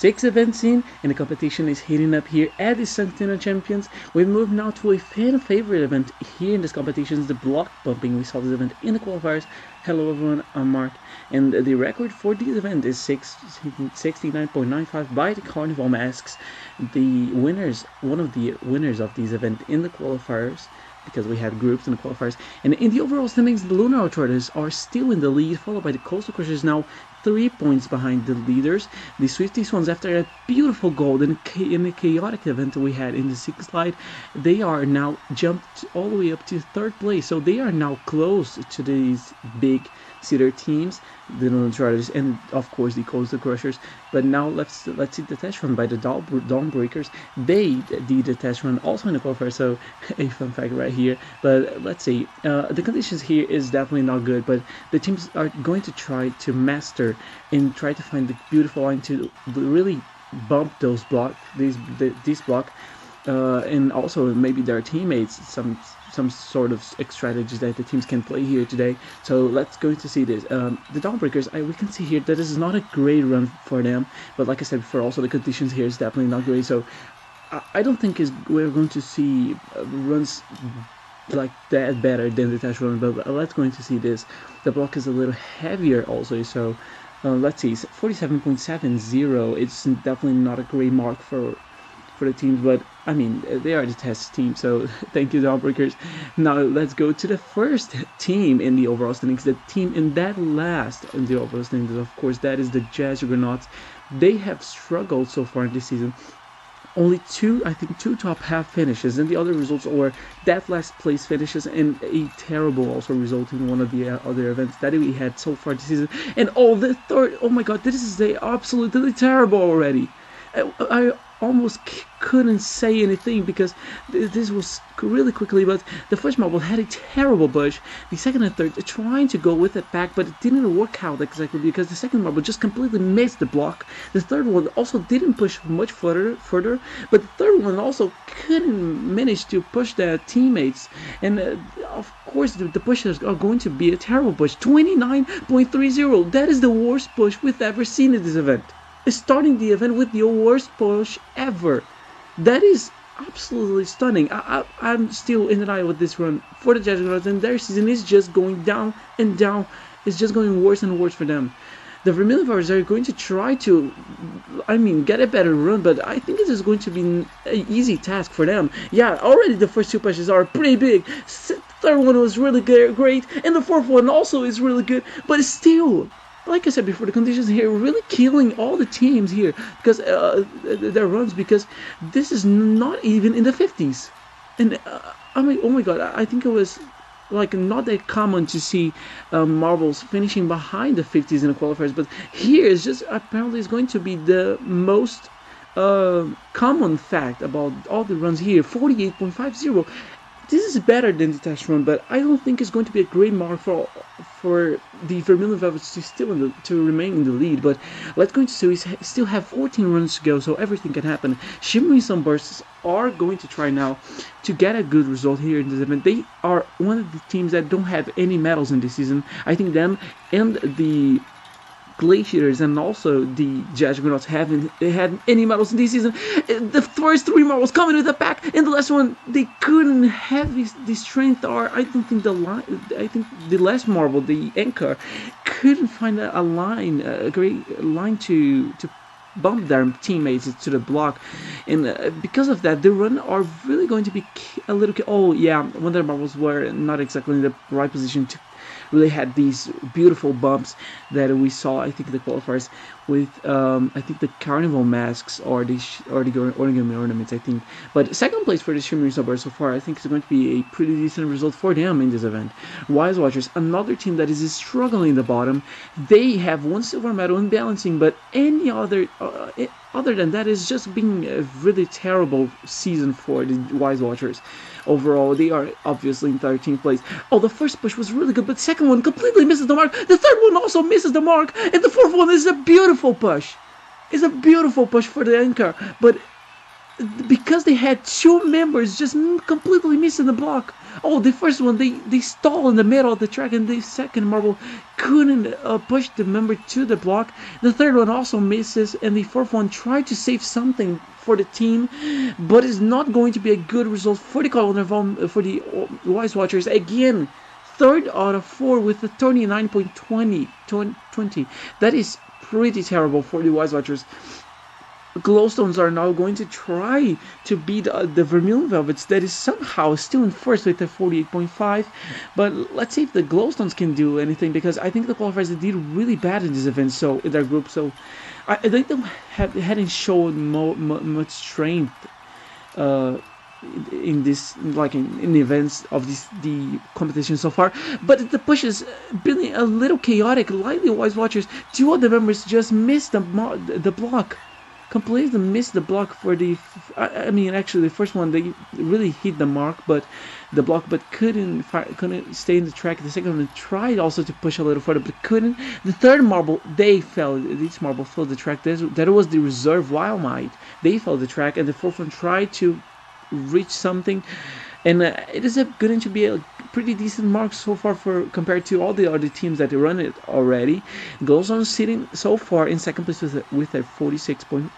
6 events in, and the competition is heating up here at the Sanctina Champions. We move now to a fan favorite event here in this competition, the block bumping. We saw this event in the qualifiers. Hello everyone, I'm Mark, and the record for this event is 69.95 by the Carnival Masks. The winners, one of the winners of this event in the qualifiers, because we had groups in the qualifiers, and in the overall standings, the Lunar Trotters are still in the lead, followed by the Coastal Crushers, now 3 points behind the leaders. The Swifty Swans, after a beautiful goal in the chaotic event we had in the 6th slide, they are now jumped all the way up to 3rd place, so they are now close to these big cedar teams, the Lunar Trotters, and of course the Coastal Crushers. But now let's see the test run by the Dawnbreakers. They did the test run also in the qualifier, so a fun fact right here. But let's see, the conditions here is definitely not good, but the teams are going to try to master and try to find the beautiful line to really bump those this block, and also maybe their teammates some sort of strategies that the teams can play here today. So let's go to see this. The Dawnbreakers, we can see here that this is not a great run for them, but like I said before, also the conditions here is definitely not great, so I don't think we're going to see runs like that better than the test run, but let's go to see this. The block is a little heavier also, so let's see, 47.70. It's definitely not a great mark for the teams, but I mean, they are the test team, so thank you, Dawnbreakers. Now let's go to the first team in the overall standings, the team in that last in the overall standings. Of course, that is the Jazzugernauts. They have struggled so far in this season. Only two top half finishes, and the other results were that last place finishes and a terrible also result in one of the other events that we had so far this season. And the third, oh my god, this is absolutely terrible already. I almost couldn't say anything because this was really quickly, but the first marble had a terrible push. The second and third trying to go with it back, but it didn't work out exactly because the second marble just completely missed the block. The third one also didn't push much further, but the third one also couldn't manage to push their teammates. And of course, the pushes are going to be a terrible push. 29.30. That is the worst push we've ever seen in this event. Starting the event with the worst push ever. That is absolutely stunning. I'm still in denial with this run for the Jazzugernauts, and their season is just going down and down. It's just going worse and worse for them. The Vermilion Powers are going to try to, get a better run, but I think this is going to be an easy task for them. Yeah, already the first 2 pushes are pretty big. Third one was really great, and the fourth one also is really good, but still, like I said before, the conditions here are really killing all the teams here because their runs, because this is not even in the 50s. And oh my god, I think it was like not that common to see marbles finishing behind the 50s in the qualifiers, but here is just apparently is going to be the most common fact about all the runs here. 48.50. This is better than the test run, but I don't think it's going to be a great mark for the Vermilion Velvets to remain in the lead. But let's go to see, we still have 14 runs to go, so everything can happen. Shimmering Sunbursts are going to try now to get a good result here in this event. They are one of the teams that don't have any medals in this season. I think them and the Glaciers and also the Jazzugernauts haven't had any medals in this season. The first 3 marbles coming to the back, and the last one they couldn't have the strength, or I don't think the last marble, the anchor, couldn't find a great line to bump their teammates to the block, and because of that, the run are really going to be a little. Oh yeah, when their marbles were not exactly in the right position to really had these beautiful bumps that we saw, I think, the qualifiers with I think the Carnival Masks or the origami ornaments, I think. But second place for the Shimmering Sunburst so far, I think is going to be a pretty decent result for them in this event. Wise Watchers, another team that is struggling in the bottom. They have 1 silver medal in balancing, but any other other than that, is just being a really terrible season for the Wise Watchers. Overall, they are obviously in 13th place. Oh, the first push was really good, but the second one completely misses the mark. The third one also misses the mark, and the fourth one is a beautiful push. It's a beautiful push for the anchor, but because they had two members just completely missing the block. Oh, the first one, they stall in the middle of the track, and the second marble couldn't push the member to the block. The third one also misses, and the fourth one tried to save something for the team, but it's not going to be a good result for the for the Wise Watchers. Again, third out of four with a 39.20. That is pretty terrible for the Wise Watchers. Glowstones are now going to try to beat the Vermilion Velvets, that is somehow still in first with a 48.5. But let's see if the Glowstones can do anything, because I think the qualifiers did really bad in this event, so in their group. So I think they hadn't shown much strength in this, like in the events of the competition so far. But the push is really a little chaotic. Lightly Wise Watchers, two of the members just missed the block. Completely missed the block for the. I mean, actually, the first one they really hit the mark, but the block, but couldn't stay in the track. The second one tried also to push a little further, but couldn't. The third marble, they fell. Each marble fell the track. That was the reserve Wild Might. They fell the track, and the fourth one tried to reach something, and it is going to be a pretty decent mark so far for compared to all the other teams that run it already. Glowstone sitting so far in second place with a 46.1.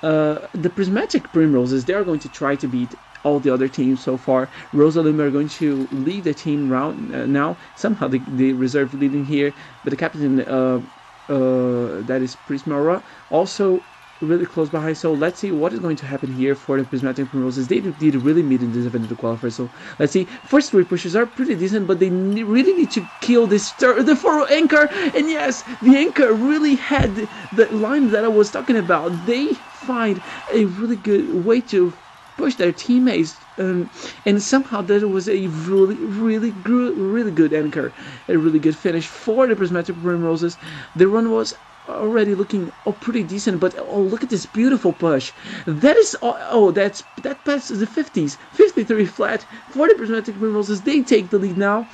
The Prismatic Primroses, they are going to try to beat all the other teams so far. Rosaluma are going to lead the team round now. Somehow the reserve leading here, but the captain that is Prismara also really close behind. So let's see what is going to happen here for the Prismatic Primroses. They did really meet in this event of the qualifier. So let's see. First three pushes are pretty decent, but they really need to kill the 4 anchor. And yes, the anchor really had the line that I was talking about. They find a really good way to push their teammates, and somehow that was a really good anchor, a really good finish for the Prismatic Primroses. The run was already looking pretty decent, but look at this beautiful push. That is that passes the 50s, 53 flat for the Prismatic Primroses. They take the lead now,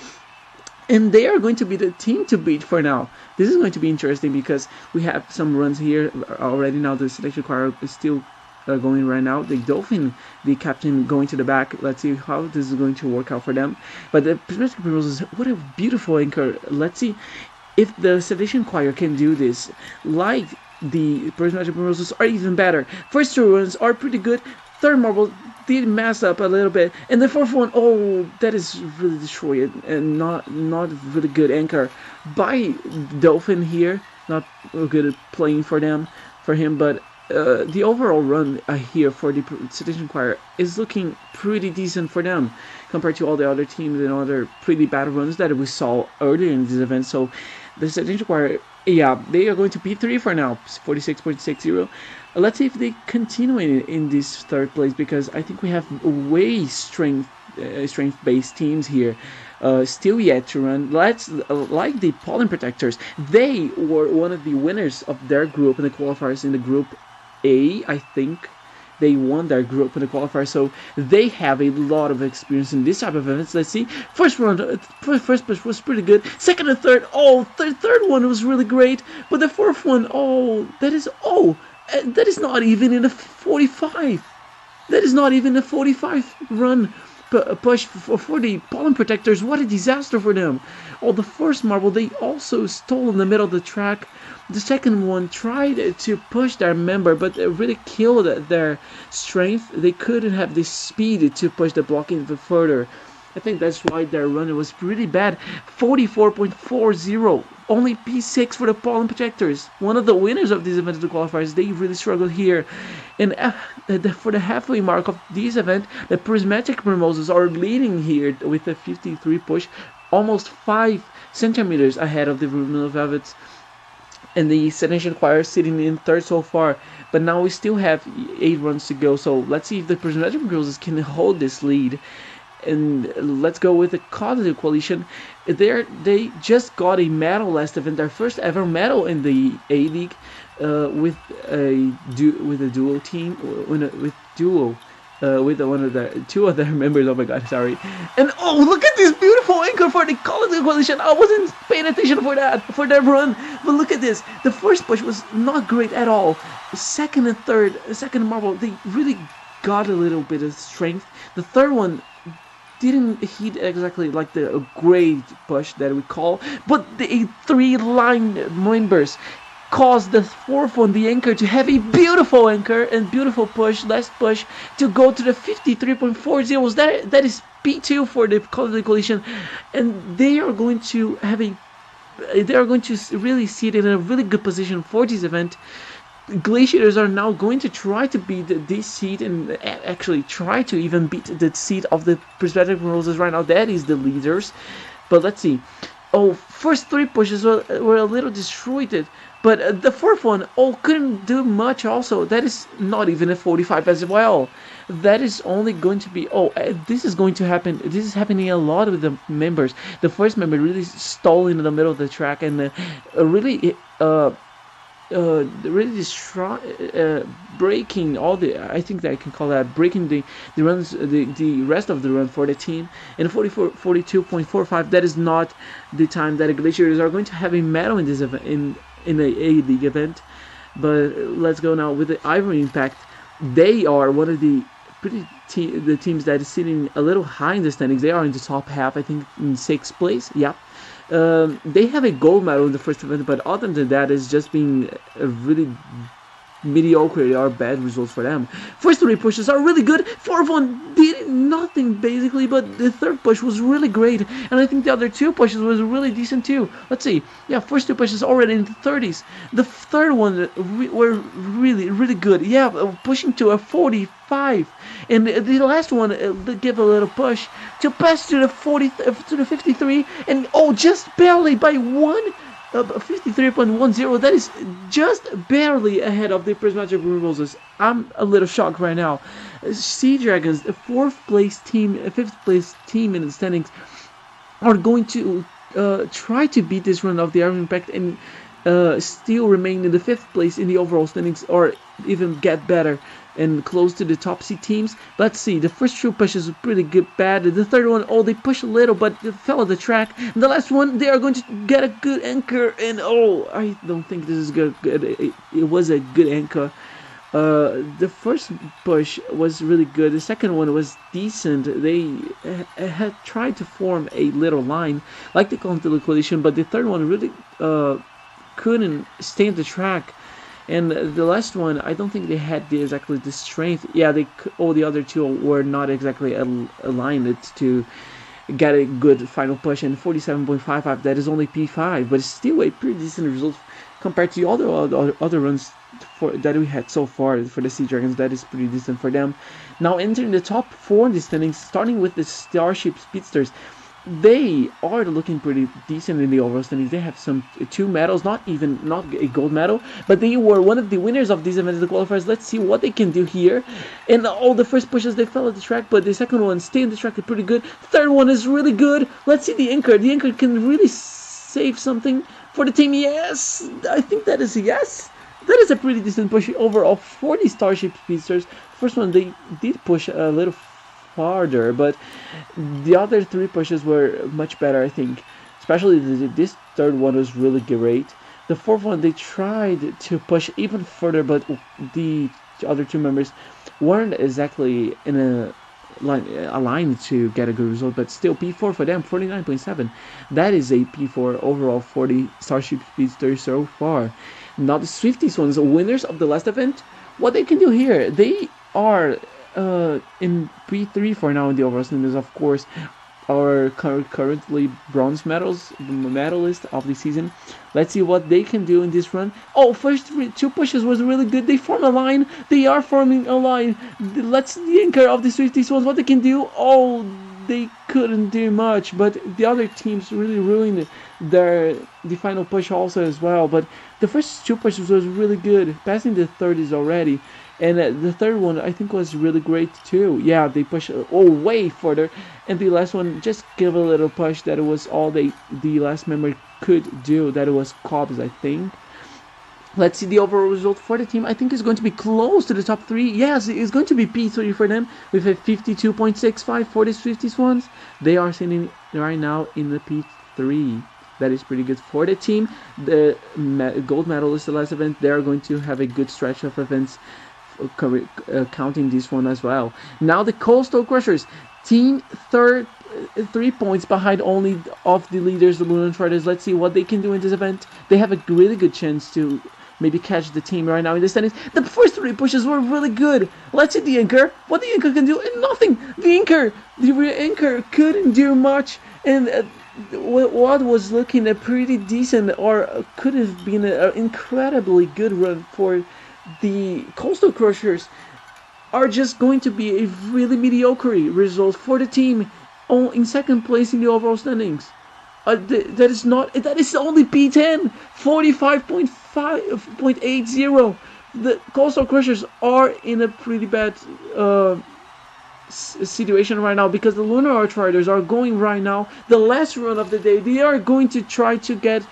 and they are going to be the team to beat for now. This is going to be interesting because we have some runs here already now. The selection choir is still going right now. The Dolphin, the captain, going to the back. Let's see how this is going to work out for them. But the Prismatic Primroses, what a beautiful anchor. Let's see if the Sedition Choir can do this, like the Prismatic Primroses, are even better. First two runs are pretty good. Third marble did mess up a little bit, and the fourth one, that is really destroyed, and not really good anchor by Dolphin here. Not good at playing for him, but the overall run here for the Sedition Choir is looking pretty decent for them compared to all the other teams and other pretty bad runs that we saw earlier in this event. So the Sedition Choir, yeah, they are going to P3 for now, 46.60. Let's see if they continue in this third place, because I think we have way strength-based teams here still yet to run. Like the Pollen Protectors, they were one of the winners of their group in the qualifiers in the group A, I think. They won their group in the qualifier, so they have a lot of experience in this type of events. Let's see. First push was pretty good. Second and third, third one was really great. But the fourth one, that is not even in a 45. That is not even a 45 run push for the Pollen Protectors. What a disaster for them. The first marble, they also stole in the middle of the track. The second one tried to push their member, but it really killed their strength. They couldn't have the speed to push the block even further. I think that's why their run was pretty bad. 44.40. Only P6 for the Pollen Protectors. One of the winners of this event of the qualifiers. They really struggled here. And for the halfway mark of this event, the Prismatic Primroses are leading here with a 53 push. Almost 5 centimeters ahead of the Vermilion Velvets. And the Sedition Choir sitting in third so far. But now we still have 8 runs to go. So let's see if the Prismatic Primroses can hold this lead. And let's go with the Cognitive Coalition. They just got a medal last event, their first ever medal in the A League, with a duo team, with duo with one of the two other members. Oh my god, sorry. And oh, look at this beautiful anchor for the Colony Coalition. I wasn't paying attention for that run, but look at this. The first push was not great at all. Second and third, second marble, they really got a little bit of strength. The third one didn't hit exactly like the great push that we call, but the three line members caused the fourth one, the anchor, to have a beautiful anchor and beautiful push, last push, to go to the 53.40. That is P2 for the coalition, and they are going to really see it in a really good position for this event. Glaciators are now going to try to beat this seed and actually try to even beat the seed of the Perspective Roses right now. That is the leaders. But let's see. Oh, first three pushes were a little destroyed. But the fourth one, couldn't do much also. That is not even a 45 as well. That is only going to be... this is going to happen. This is happening a lot with the members. The first member really stole in the middle of the track and really breaking all the, I think that I can call that breaking the runs, the rest of the run for the team. In 42.45, that is not the time that the Glaciers are going to have a medal in this event, in the A-League event. But let's go now with the Ivory Impact. They are one of the the teams that is sitting a little high in the standings. They are in the top half, I think in 6th place. Yeah. They have a gold medal in the first event, but other than that, it's just been a really mediocre or bad results for them. First three pushes are really good. Fourth one did nothing basically, but the third push was really great, and I think the other two pushes was really decent too. Let's see. Yeah, first two pushes already in the 30s. The third one were really good. Yeah, pushing to a 45, and the last one gave a little push to pass to the 53, and just barely by one. 53.10, that is just barely ahead of the Prismatic Roses. I'm a little shocked right now. Sea Dragons, the 5th place team in the standings, are going to try to beat this run of the Iron Impact and still remain in the 5th place in the overall standings, or even get better and close to the top seed teams. Let's see, the first two pushes were pretty good, bad. The third one, they pushed a little, but they fell off the track. And the last one, they are going to get a good anchor, and I don't think this is good. It was a good anchor. The first push was really good. The second one was decent. They had tried to form a little line, like the Continental Coalition, but the third one really couldn't stay on the track. And the last one, I don't think they had exactly the strength. Yeah, the other two were not exactly aligned to get a good final push. And 47.55, that is only P5, but it's still a pretty decent result compared to the other runs that we had so far for the Sea Dragons. That is pretty decent for them. Now entering the top 4 in the standings, starting with the Starship Speedsters. They are looking pretty decent in the overall standings. They have two medals, not a gold medal, but they were one of the winners of these events, the qualifiers. Let's see what they can do here. And all the first pushes, they fell at the track, but the second one stayed on the track, pretty good. Third one is really good. Let's see the anchor. The anchor can really save something for the team. Yes, I think that is a yes. That is a pretty decent push overall for the Starship Speedsters. First one, they did push a little farther, but the other 3 pushes were much better, I think. Especially this third one was really great. The fourth one, they tried to push even further, but the other 2 members weren't exactly in a line to get a good result, but still P4 for them, 49.7. That is a P4 overall for the Starship Speedsters so far. Now the Swifties ones, winners of the last event, what they can do here, they are in P3 for now in the overall standings. Of course, our currently bronze medalist of the season. Let's see what they can do in this run. First 2 pushes was really good. They form a line. They are forming a line. Let's see the anchor of the Swifties ones, what they can do. They couldn't do much, but the other teams really ruined the final push also as well. But the first 2 pushes was really good, passing the 30s already. And the third one, I think, was really great too. Yeah, they pushed way further. And the last one, just give a little push. That was all the last member could do. That was Cobbs, I think. Let's see the overall result for the team. I think it's going to be close to the top 3. Yes, it's going to be P3 for them with a 52.65 for these 50 Swans. They are sitting right now in the P3. That is pretty good for the team. The gold medalist the last event, they are going to have a good stretch of events counting this one as well. Now the Coastal Crushers, team third, 3 points behind only of the leaders, the Lunar Traders. Let's see what they can do in this event. They have a really good chance to maybe catch the team right now in the standings. The first 3 pushes were really good. Let's see the Anchor. What the Anchor can do, and nothing. The Anchor couldn't do much, and what was looking a pretty decent, or could have been an incredibly good run for the Coastal Crushers, are just going to be a really mediocre result for the team in second place in the overall standings. That is only P10, 45.80. The Coastal Crushers are in a pretty bad situation right now, because the Lunar Archriders are going right now the last run of the day. They are going to try to get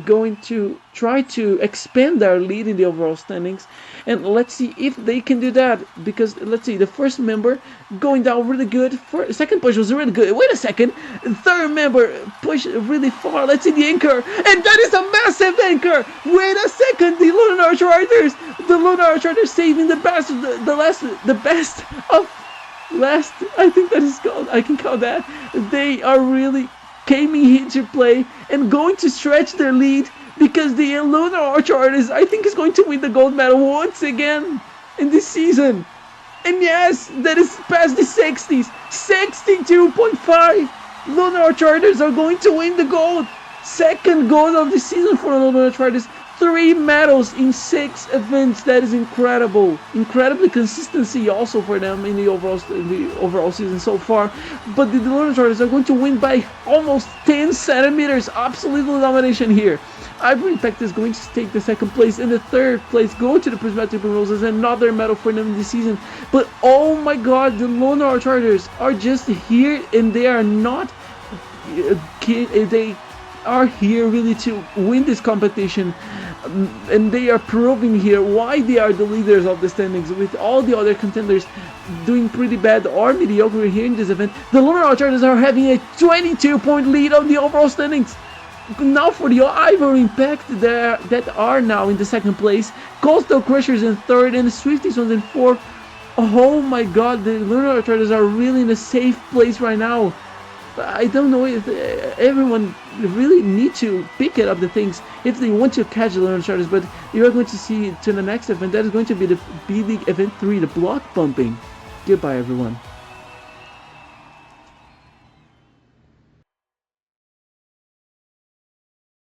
going to try to expand their lead in the overall standings, and let's see if they can do that, because let's see, the first member going down really good, second push was really good, wait a second, third member push really far, let's see the Anchor, and that is a massive Anchor, wait a second, the Lunar Archriders saving the best of the best of last, I think that is called, I can call that, they are really coming here to play and going to stretch their lead, because the Lunar Archriders, I think, is going to win the gold medal once again in this season. And yes, that is past the 60s. 62.5. Lunar Archriders are going to win the gold. Second gold of the season for the Lunar Archriders. 3 medals in 6 events. That is incredible. Incredibly consistency also for them in the overall season so far. But the Lunar Archriders are going to win by almost 10 centimeters. Absolute domination here. Ivory Impact is going to take the second place, and the third place go to the Prismatic Roses, another medal for them this season. But oh my god, the Lunar Archriders are just here, and they are not. They are here really to win this competition, and they are proving here why they are the leaders of the standings, with all the other contenders doing pretty bad or mediocre here in this event. The Lunar Archriders are having a 22-point lead on the overall standings. Now for the Ivory Impact that are now in the second place, Coastal Crushers in third, and the Swifties ones in fourth. Oh my god, the Lunar Archriders are really in a safe place right now. I don't know if everyone really need to pick it up the things if they want to catch the Lunar Archriders, but you are going to see to the next event. That is going to be the B-League Event 3, the block bumping. Goodbye everyone.